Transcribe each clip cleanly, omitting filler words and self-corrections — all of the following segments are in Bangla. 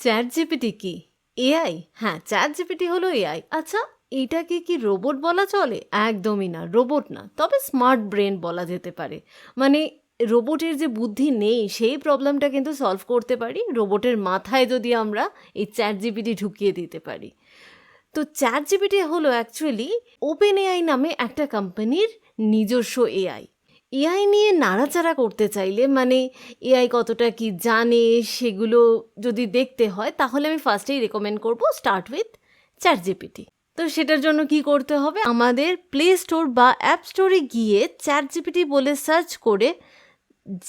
চ্যাট জিপিটি কি এআই? হ্যাঁ, চ্যাট জিপিটি হলো এআই। আচ্ছা, এটাকে কি রোবট বলা চলে? একদমই না, রোবট না, তবে স্মার্ট ব্রেন বলা যেতে পারে। মানে রোবটের যে বুদ্ধি নেই সেই প্রবলেমটা কিন্তু সলভ করতে পারি রোবটের মাথায় যদি আমরা এই চ্যাট জিপিটি ঢুকিয়ে দিতে পারি। তো চ্যাট জিপিটি হলো অ্যাকচুয়ালি ওপেন এআই নামে একটা কোম্পানির নিজস্ব এআই। এআই নিয়ে নাড়াচাড়া করতে চাইলে মানে এআই কতটা কি জানে সেগুলো যদি দেখতে হয় তাহলে আমি ফার্স্টেই রেকমেন্ড করব স্টার্ট উইথ চ্যাট জিপিটি। তো সেটার জন্য কি করতে হবে, আমাদের প্লে স্টোর বা অ্যাপ স্টোরে গিয়ে চ্যাট জিপিটি বলে সার্চ করে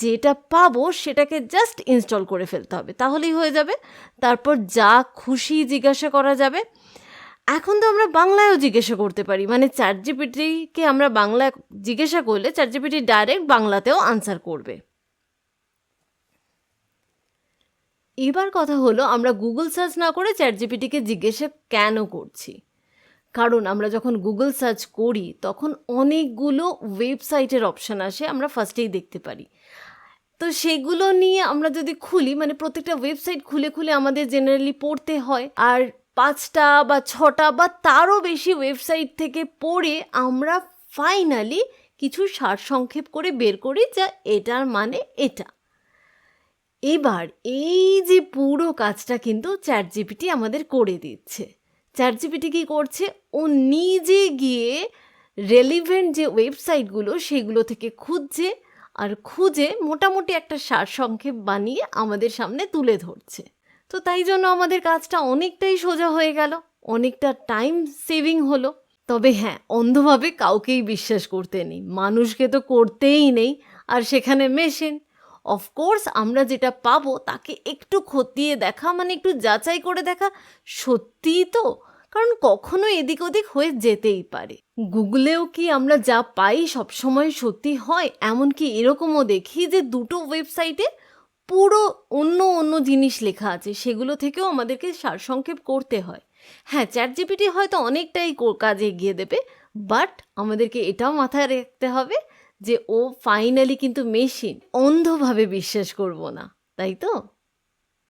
যেটা পাবো সেটাকে জাস্ট ইনস্টল করে ফেলতে হবে, তাহলেই হয়ে যাবে। তারপর যা খুশি জিজ্ঞাসা করা যাবে। এখন তো আমরা বাংলায়ও জিজ্ঞাসা করতে পারি, মানে চ্যাট জিপিটিকে আমরা বাংলা জিজ্ঞাসা করলে চ্যাট জিপিটি ডাইরেক্ট বাংলাতেও আনসার করবে। এবার কথা হলো, আমরা গুগল সার্চ না করে চ্যাট জিপিটিকে জিজ্ঞাসা কেন করছি? কারণ আমরা যখন গুগল সার্চ করি তখন অনেকগুলো ওয়েবসাইটের অপশান আসে, আমরা ফার্স্টেই দেখতে পারি। তো সেগুলো নিয়ে আমরা যদি খুলি, মানে প্রত্যেকটা ওয়েবসাইট খুলে খুলে আমাদের জেনারেলি পড়তে হয়, আর 5টা বা 6টা বা তারও বেশি ওয়েবসাইট থেকে পড়ে আমরা ফাইনালি কিছু সারসংক্ষেপ করে বের করি যা এটার মানে এটা। এবার এই যে পুরো কাজটা কিন্তু চ্যাট জিপিটি আমাদের করে দিচ্ছে। চ্যাট জিপিটি কী করছে, ও নিজে গিয়ে রেলিভেন্ট যে ওয়েবসাইটগুলো সেগুলো থেকে খুঁজছে, আর খুঁজে মোটামুটি একটা সারসংক্ষেপ বানিয়ে আমাদের সামনে তুলে ধরছে। তো তাই জন্য আমাদের কাজটা অনেকটাই সোজা হয়ে গেল, অনেকটা টাইম সেভিং হলো। তবে হ্যাঁ, অন্ধভাবে কাউকেই বিশ্বাস করতে নেই, মানুষকে তো করতেই নেই, আর সেখানে মেশিন। অফকোর্স আমরা যেটা পাবো তাকে একটু খতিয়ে দেখা, মানে একটু যাচাই করে দেখা সত্যিই তো, কারণ কখনো এদিক ওদিক হয়ে যেতেই পারে। গুগলেও কি আমরা যা পাই সবসময় সত্যি হয়? এমনকি এরকমও দেখি যে দুটো ওয়েবসাইটে পুরো অন্য অন্য জিনিস লেখা আছে, সেগুলো থেকেও আমাদেরকে সারসংক্ষেপ করতে হয়। হ্যাঁ, চ্যাট জিপিটি হয়তো অনেকটাই কাজে এগিয়ে দেবে, বাট আমাদেরকে এটাও মাথায় রাখতে হবে যে ও ফাইনালি কিন্তু মেশিন, অন্ধভাবে বিশ্বাস করব না, তাই তো?